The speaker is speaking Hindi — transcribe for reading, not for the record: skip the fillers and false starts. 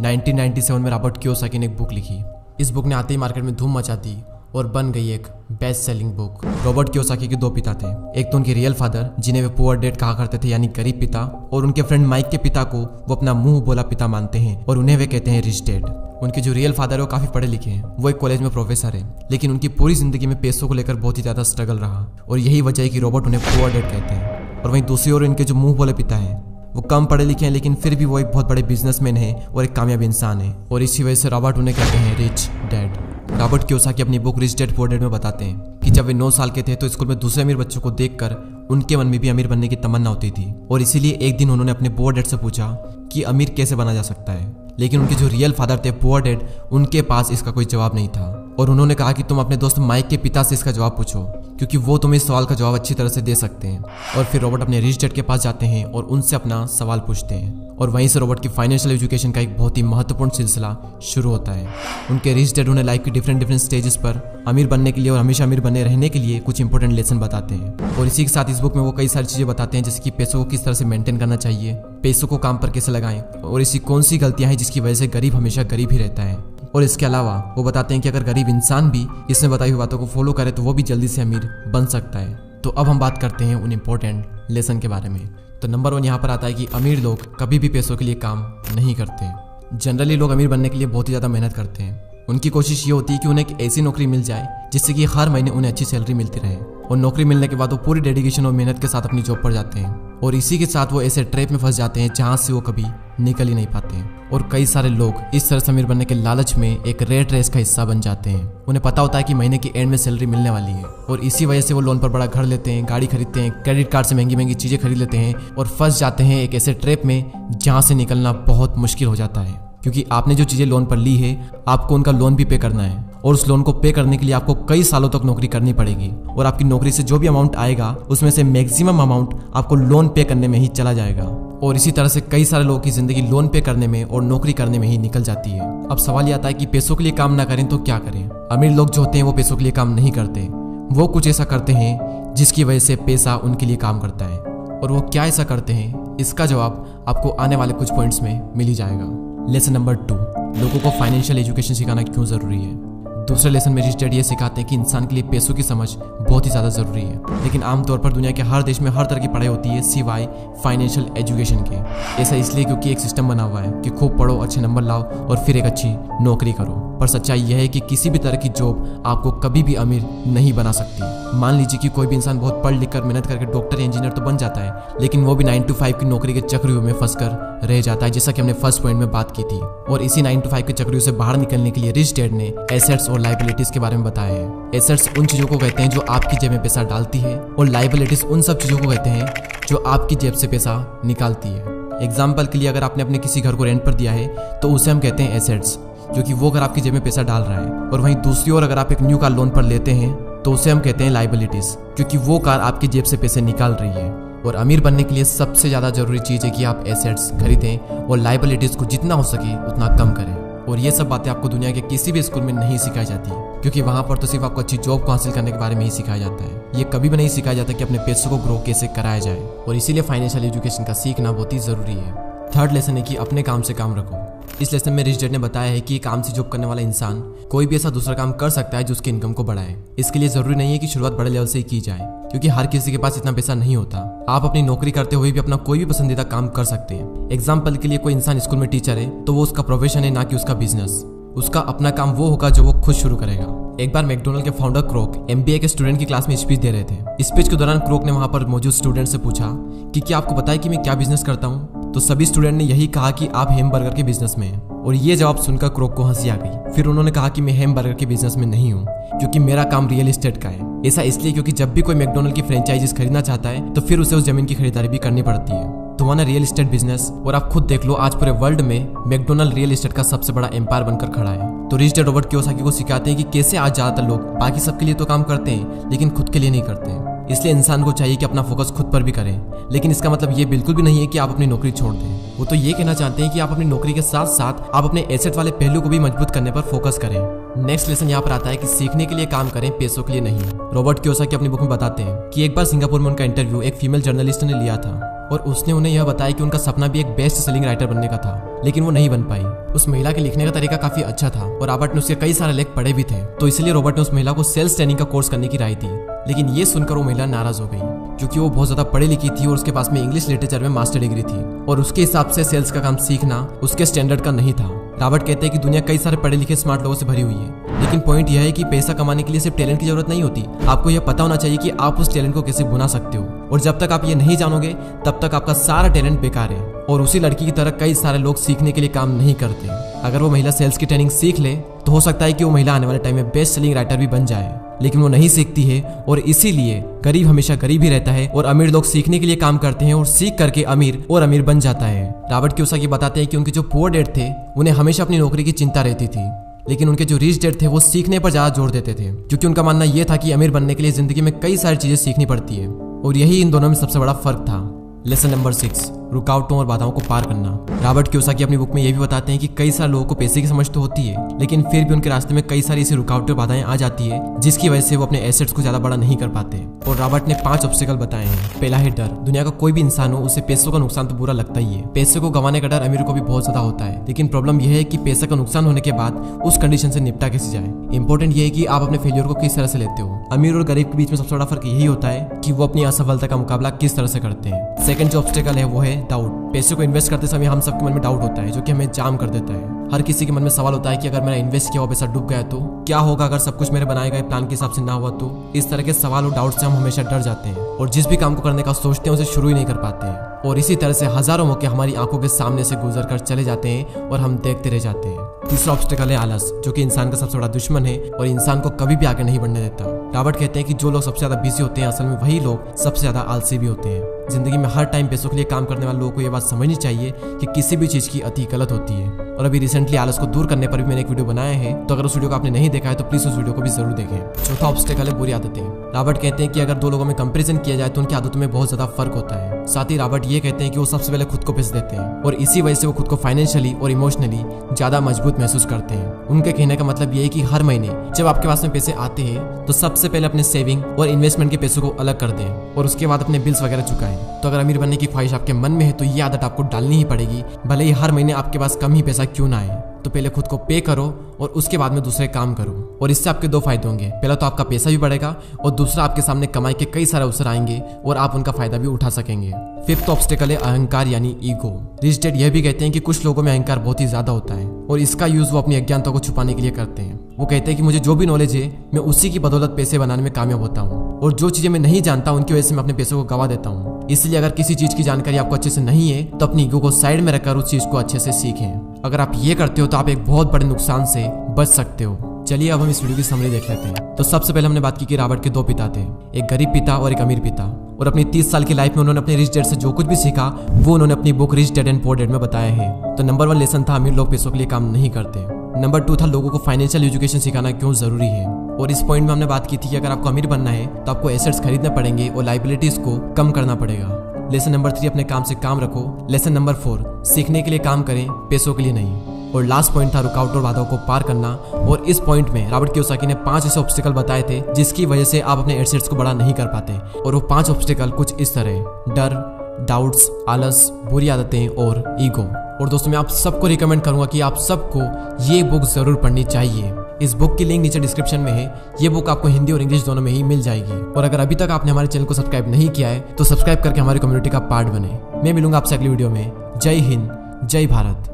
1997 में रॉबर्ट कियोसाकी ने एक बुक लिखी। इस बुक ने आते ही मार्केट में धूम मचा दी और बन गई एक best selling book. Robert Kiyosaki के दो पिता थे, एक तो उनके रियल फादर जिन्हें वे पुअर डैड कहा करते थे यानी गरीब पिता, और उनके फ्रेंड माइक के पिता को वो अपना मुंह बोला पिता मानते हैं और उन्हें वे कहते हैं रिच डैड। उनके जो रियल फादर है वो काफी पढ़े लिखे हैं, वो एक कॉलेज में प्रोफेसर है, लेकिन उनकी पूरी जिंदगी में पैसों को लेकर बहुत ही ज्यादा स्ट्रगल रहा और यही वजह है कि रॉबर्ट उन्हें पुअर डैड कहते हैं। और वहीं दूसरी ओर इनके जो मुंह बोले पिता हैं वो कम पढ़े लिखे हैं, लेकिन फिर भी वो एक बहुत बड़े बिजनेसमैन है और एक कामयाब इंसान है, और इसी वजह से रॉबर्ट उन्हें कहते हैं रिच डैड। रॉबर्ट कियोसाकी अपनी book rich dad poor dad में बताते हैं कि जब वे 9 साल के थे तो स्कूल में दूसरे अमीर बच्चों को देखकर उनके मन में भी अमीर बनने की तमन्ना होती थी, और इसीलिए एक दिन उन्होंने अपने पुअर डैड से पूछा कि अमीर कैसे बना जा सकता है। लेकिन उनके जो रियल फादर थे पुअर डैड, उनके पास इसका कोई जवाब नहीं था, और उन्होंने कहा कि तुम अपने दोस्त माइक के पिता से इसका जवाब पूछो, क्योंकि वो तुम्हें इस सवाल का जवाब अच्छी तरह से दे सकते हैं। और फिर रॉबर्ट अपने रिच डैड के पास जाते हैं और उनसे अपना सवाल पूछते हैं, और वहीं से रॉबर्ट की फाइनेंशियल एजुकेशन का एक बहुत ही महत्वपूर्ण सिलसिला शुरू होता है। उनके रिच डैड उन्हें लाइफ की डिफरेंट स्टेजेस पर अमीर बनने के लिए और हमेशा अमीर बने रहने के लिए कुछ इंपॉर्टेंट लेसन बताते हैं। और इसी के साथ इस बुक में वो कई सारी चीजें बताते हैं, जैसे कि पैसों को किस तरह से मेंटेन करना चाहिए, पैसों को काम पर कैसे लगाएं, और ऐसी कौन सी गलतियां हैं जिसकी वजह से गरीब हमेशा गरीब ही रहता है। और इसके अलावा वो बताते हैं कि अगर गरीब इंसान भी इसमें बताई हुई बातों को फॉलो करे तो वो भी जल्दी से अमीर बन सकता है। तो अब हम बात करते हैं उन इम्पोर्टेंट लेसन के बारे में। तो नंबर 1 यहाँ पर आता है कि अमीर लोग कभी भी पैसों के लिए काम नहीं करते। जनरली लोग अमीर बनने के लिए बहुत ही ज़्यादा मेहनत करते हैं। उनकी कोशिश ये होती है कि उन्हें एक ऐसी नौकरी मिल जाए जिससे कि हर महीने उन्हें अच्छी सैलरी मिलती रहे, और नौकरी मिलने के बाद वो पूरी डेडिकेशन और मेहनत के साथ अपनी जॉब पर जाते हैं, और इसी के साथ वो ऐसे ट्रैप में फंस जाते हैं जहाँ से वो कभी निकल ही नहीं पाते हैं। और कई सारे लोग इस तरह से अमीर बनने के लालच में एक रेट रेस का हिस्सा बन जाते हैं। उन्हें पता होता है कि महीने के एंड में सैलरी मिलने वाली है, और इसी वजह से वो लोन पर बड़ा घर लेते हैं, गाड़ी खरीदते हैं, क्रेडिट कार्ड से महंगी महंगी चीजें खरीद लेते हैं, और फंस जाते हैं एक ऐसे ट्रैप में जहाँ से निकलना बहुत मुश्किल हो जाता है। क्योंकि आपने जो चीजें लोन पर ली है आपको उनका लोन भी पे करना है, और उस लोन को पे करने के लिए आपको कई सालों तक नौकरी करनी पड़ेगी, और आपकी नौकरी से जो भी अमाउंट आएगा उसमें से मैक्सिमम अमाउंट आपको लोन पे करने में ही चला जाएगा। और इसी तरह से कई सारे लोगों की जिंदगी लोन पे करने में और नौकरी करने में ही निकल जाती है। अब सवाल ये आता है कि पैसों के लिए काम ना करें तो क्या करें। अमीर लोग जो होते हैं वो पैसों के लिए काम नहीं करते, वो कुछ ऐसा करते हैं जिसकी वजह से पैसा उनके लिए काम करता है। और वो क्या ऐसा करते हैं, इसका जवाब आपको आने वाले कुछ पॉइंट्स में मिल ही जाएगा। लेसन नंबर 2, लोगों को फाइनेंशियल एजुकेशन सिखाना क्यों जरूरी है। दूसरे लेसन में रिच डैड ये सिखाते हैं कि इंसान के लिए पैसों की समझ बहुत ही ज़्यादा ज़रूरी है, लेकिन आमतौर पर दुनिया के हर देश में हर तरह की पढ़ाई होती है सिवाय फाइनेंशियल एजुकेशन के। ऐसा इसलिए क्योंकि एक सिस्टम बना हुआ है कि खूब पढ़ो, अच्छे नंबर लाओ और फिर एक अच्छी नौकरी करो। पर सच्चाई यह है कि किसी भी तरह की जॉब आपको कभी भी अमीर नहीं बना सकती। मान लीजिए कि कोई भी इंसान बहुत पढ़ लिख कर मेहनत करके डॉक्टर या इंजीनियर तो बन जाता है, लेकिन वो भी 9 to 5 की नौकरी के चक्रव्यूह में फंसकर रह जाता है, जैसा कि हमने फर्स्ट पॉइंट में बात की थी। और इसी 9 to 5 के चक्रव्यूह से बाहर निकलने के लिए रिच डैड ने एसेट्स और लायबिलिटीज के बारे में बताया है। एसेट्स उन चीजों को कहते हैं जो आपकी जेब में पैसा डालती है, और लायबिलिटीज उन सब चीजों को कहते हैं जो आपकी जेब से पैसा निकालती है। एग्जाम्पल के लिए अगर आपने अपने किसी घर को रेंट पर दिया है तो उसे हम कहते हैं एसेट्स, क्योंकि वो घर आपकी जेब में पैसा डाल रहा है। और वहीं दूसरी ओर अगर आप एक न्यू कार लोन पर लेते हैं तो उसे हम कहते हैं लायबिलिटीज, क्योंकि वो कार आपकी जेब से पैसे निकाल रही है। और अमीर बनने के लिए सबसे ज्यादा जरूरी चीज है कि आप एसेट्स खरीदें और लायबिलिटीज को जितना हो सके उतना कम करें। और ये सब बातें आपको दुनिया के किसी भी स्कूल में नहीं सिखाई जाती, क्योंकि वहां पर तो सिर्फ आपको अच्छी जॉब को हासिल करने के बारे में ही सिखाया जाता है। ये कभी भी नहीं सिखाया जाता कि अपने पैसों को ग्रो कैसे कराया जाए, और इसीलिए फाइनेंशियल एजुकेशन का सीखना बहुत ही जरूरी है। थर्ड लेसन है कि अपने काम से काम रखो। इस लेसन में रिच डैड ने बताया है कि काम से जॉब करने वाला इंसान कोई भी ऐसा दूसरा काम कर सकता है जो उसकी इनकम को बढ़ाए। इसके लिए जरूरी नहीं है कि शुरुआत बड़े लेवल से ही की जाए, क्योंकि हर किसी के पास इतना पैसा नहीं होता। आप अपनी नौकरी करते हुए भी अपना कोई भी पसंदीदा काम कर सकते हैं। एग्जाम्पल के लिए कोई इंसान स्कूल में टीचर है तो वो उसका प्रोफेशन है, ना कि उसका बिजनेस। उसका अपना काम वो होगा जो वो खुद शुरू करेगा। एक बार मैकडोनल्ड के फाउंडर क्रोक MBA के स्टूडेंट की क्लास में स्पीच दे रहे थे। स्पीच के दौरान क्रोक ने वहां पर मौजूद स्टूडेंट से पूछा कि क्या आपको पता है कि मैं क्या बिजनेस करता हूँ। तो सभी स्टूडेंट ने यही कहा कि आप हैमबर्गर के बिजनेस में हैं। और ये जवाब सुनकर क्रोक को हंसी आ गई। फिर उन्होंने कहा कि मैं हैमबर्गर के बिजनेस में नहीं हूँ, क्योंकि मेरा काम रियल एस्टेट का है। ऐसा इसलिए क्योंकि जब भी कोई मैकडोनल्ड की फ्रेंचाइजीज खरीदना चाहता है तो फिर उसे उस जमीन की खरीदारी भी करनी पड़ती है। तो वहाँ रियल एस्टेट बिजनेस, और आप खुद देख लो आज पूरे वर्ल्ड में मैकडोनल्ड रियल एस्टेट का सबसे बड़ा एम्पायर बनकर खड़ा है। तो रिच डैड रॉबर्ट कियोसाकी को सिखाते हैं कि कैसे आज ज्यादातर लोग बाकी सबके लिए तो काम करते हैं लेकिन खुद के लिए नहीं करते। इसलिए इंसान को चाहिए कि अपना फोकस खुद पर भी करें, लेकिन इसका मतलब ये बिल्कुल भी नहीं है कि आप अपनी नौकरी छोड़ दें। वो तो ये कहना चाहते हैं कि आप अपनी नौकरी के साथ साथ आप अपने एसेट वाले पहलू को भी मजबूत करने पर फोकस करें। नेक्स्ट लेसन यहाँ पर आता है कि सीखने के लिए काम करें, पैसों के लिए नहीं। रॉबर्ट कियोसाकी अपनी बुक में बताते हैं कि एक बार सिंगापुर में उनका इंटरव्यू एक फीमेल जर्नलिस्ट ने लिया था। और उसने उन्हें यह बताया कि उनका सपना भी एक बेस्ट सेलिंग राइटर बनने का था, लेकिन वो नहीं बन पाई। उस महिला के लिखने का तरीका काफी अच्छा था और रॉबर्ट ने उसके कई सारे लेख पढ़े भी थे, तो इसलिए रॉबर्ट ने उस महिला को सेल्स ट्रेनिंग का कोर्स करने की राय दी। लेकिन ये सुनकर वो महिला नाराज हो गई, क्योंकि वो बहुत ज्यादा पढ़ी लिखी थी और उसके पास में इंग्लिश लिटरेचर में मास्टर डिग्री थी और उसके हिसाब से सेल्स का काम सीखना उसके स्टैंडर्ड का नहीं था। रॉबर्ट कहते हैं कि दुनिया कई सारे पढ़े लिखे स्मार्ट लोगों से भरी हुई है, लेकिन पॉइंट यह है कि पैसा कमाने के लिए सिर्फ टैलेंट की जरूरत नहीं होती। आपको यह पता होना चाहिए कि आप उस टैलेंट को कैसे भुना सकते हो, और जब तक आप ये नहीं जानोगे तब तक आपका सारा टैलेंट बेकार है। और उसी लड़की की तरह कई सारे लोग सीखने के लिए काम नहीं करते। अगर वो महिला सेल्स की ट्रेनिंग सीख ले तो हो सकता है कि वो महिला आने वाले टाइम में बेस्ट सेलिंग राइटर भी बन जाए, लेकिन वो नहीं सीखती है और इसीलिए गरीब हमेशा गरीब ही रहता है और अमीर लोग सीखने के लिए काम करते हैं और सीख करके अमीर और अमीर बन जाता है। रॉबर्ट कियोसाकी बताते हैं कि उनके जो पुअर डैड थे उन्हें हमेशा अपनी नौकरी की चिंता रहती थी, लेकिन उनके जो रिच डैड थे वो सीखने पर ज्यादा जोर देते थे, क्योंकि उनका मानना यह था कि अमीर बनने के लिए जिंदगी में कई सारी चीजें सीखनी पड़ती है, और यही इन दोनों में सबसे बड़ा फर्क था। लेसन नंबर 6, रुकावटों और बाधाओं को पार करना। रॉबर्ट कियोसाकी अपनी बुक में यह भी बताते हैं कि कई सारे लोगों को पैसे की समझ तो होती है, लेकिन फिर भी उनके रास्ते में कई सारी ऐसी रुकावटें और बाधाएं आ जाती है जिसकी वजह से वो अपने एसेट्स को ज्यादा बड़ा नहीं कर पाते। और रॉबर्ट ने 5 ऑब्स्टिकल बताए हैं। पहला है डर। दुनिया का कोई भी इंसान हो उसे पैसों का नुकसान तो बुरा लगता ही है। पैसे को गंवाने का डर अमीरों को भी बहुत ज्यादा होता है, लेकिन प्रॉब्लम यह है कि पैसे का नुकसान होने के बाद उस कंडीशन से निपटा कैसे जाए। इंपॉर्टेंट ये है कि आप अपने फेलियर को किस तरह से लेते हो। अमीर और गरीब के बीच में सबसे बड़ा फर्क यही होता है कि वो अपनी असफलता का मुकाबला किस तरह से करते हैं। सेकंड जो ऑब्स्टिकल है वो है डाउट। पैसे को इन्वेस्ट करते समय हम सबके मन में डाउट होता है, जो कि हमें जाम कर देता है। हर किसी के मन में सवाल होता है कि अगर मेरा इन्वेस्ट किया हुआ पैसा डूब गया तो क्या होगा, अगर सब कुछ मेरे बनाए गए प्लान के हिसाब से ना हुआ तो। इस तरह के सवाल और डाउट से हम हमेशा डर जाते हैं और जिस भी काम को करने का सोचते हैं उसे शुरू ही नहीं कर पाते हैं, और इसी तरह से हजारों मौके हमारी आंखों के सामने से गुजर कर चले जाते हैं और हम देखते रह जाते हैं। तीसरा ऑब्स्टिकल है आलस, जो कि इंसान का सबसे बड़ा दुश्मन है और इंसान को कभी भी आगे नहीं बढ़ने देता। रॉबर्ट कहते हैं कि जो लोग सबसे ज्यादा बिजी होते हैं असल में वही लोग सबसे ज्यादा आलसी भी होते हैं। जिंदगी में हर टाइम पैसों के लिए काम करने वाले लोगों को यह बात समझनी चाहिए कि किसी भी चीज की अति गलत होती है। और अभी रिसेंटली आलस को दूर करने पर भी मैंने एक वीडियो बनाया है, तो अगर उस वीडियो को आपने नहीं देखा है तो प्लीज उस वीडियो को भी जरूर देखें। चौथा ऑब्स्टिकल है बुरी आदतें। रॉबर्ट कहते हैं कि अगर दो लोगों में कंपैरिजन किया जाए तो उनकी आदतों में बहुत ज्यादा फर्क होता है। साथ ही रॉबर्ट ये कहते हैं कि वो सबसे पहले खुद को पैसे देते हैं और इसी वजह से वो खुद को फाइनेंशियली और इमोशनली ज्यादा मजबूत महसूस करते हैं। उनके कहने का मतलब ये है कि हर महीने जब आपके पास में पैसे आते हैं तो सबसे पहले अपने सेविंग और इन्वेस्टमेंट के पैसों को अलग कर दें और उसके बाद अपने बिल्स वगैरह चुकाएं। तो अगर अमीर बनने की ख्वाहिश आपके मन में है तो ये आदत आपको डालनी ही पड़ेगी, भले ही हर महीने आपके पास कम ही पैसा क्यों ना आए। तो पहले खुद को पे करो और उसके बाद में दूसरे काम करो, और इससे आपके 2 फायदे होंगे। पहला तो आपका पैसा भी बढ़ेगा और दूसरा आपके सामने कमाई के कई सारे अवसर आएंगे और आप उनका फायदा भी उठा सकेंगे। फिफ्थ ऑब्स्टिकल है अहंकार यानी ईगो। रिच डैड यह भी कहते हैं कि कुछ लोगों में अहंकार बहुत ही ज्यादा होता है और इसका यूज वो अपनी अज्ञानता को छुपाने के लिए करते हैं। वो कहते हैं कि मुझे जो भी नॉलेज है मैं उसी की बदौलत पैसे बनाने में कामयाब होता हूँ, और जो चीजें मैं नहीं जानता उनकी वजह से मैं अपने पैसों को गवा देता हूँ। इसलिए अगर किसी चीज की जानकारी आपको अच्छे से नहीं है तो अपनी ईगो को साइड में रखकर उस चीज को अच्छे से सीखें। अगर आप ये करते हो तो आप एक बहुत बड़े नुकसान से बच सकते हो। चलिए अब हम इस वीडियो की समरी देख लेते हैं। तो सबसे पहले हमने बात की कि रॉबर्ट के 2 पिता थे, एक गरीब पिता और एक अमीर पिता, और अपनी 30 साल की लाइफ में उन्होंने अपने रिच डैड से जो कुछ भी सीखा वो उन्होंने अपनी book rich dad and poor dad में बताया है। तो नंबर 1 लेसन था अमीर लोग पैसों के लिए काम नहीं करते। नंबर 2 था लोगों को फाइनेंशियल एजुकेशन सिखाना क्यों जरूरी है, और इस पॉइंट में हमने बात की थी कि अगर आपको अमीर बनना है तो आपको एसेट्स खरीदने पड़ेंगे और लाइबिलिटीज को कम करना पड़ेगा। लेसन नंबर 3 अपने काम से काम रखो। लेसन नंबर 4 सीखने के लिए काम करें, पैसों के लिए नहीं। और लास्ट पॉइंट था रुकावट और बाधाओं को पार करना, और इस पॉइंट में रॉबर्ट कियोसाकी ने 5 ऐसे ऑब्स्टिकल बताए थे जिसकी वजह से आप अपने एसेट्स को बड़ा नहीं कर पाते। और वो 5 ऑब्स्टिकल कुछ इस तरह: डर, डाउट्स, आलस, बुरी आदतें और ईगो। और दोस्तों मैं आप सबको रिकमेंड करूंगा कि आप सबको ये बुक जरूर पढ़नी चाहिए। इस बुक की लिंक नीचे डिस्क्रिप्शन में है। ये बुक आपको हिंदी और इंग्लिश दोनों में ही मिल जाएगी। और अगर अभी तक आपने हमारे चैनल को सब्सक्राइब नहीं किया है तो सब्सक्राइब करके हमारी कम्युनिटी का पार्ट बने। मैं मिलूंगा आपसे अगली वीडियो में। जय हिंद, जय भारत।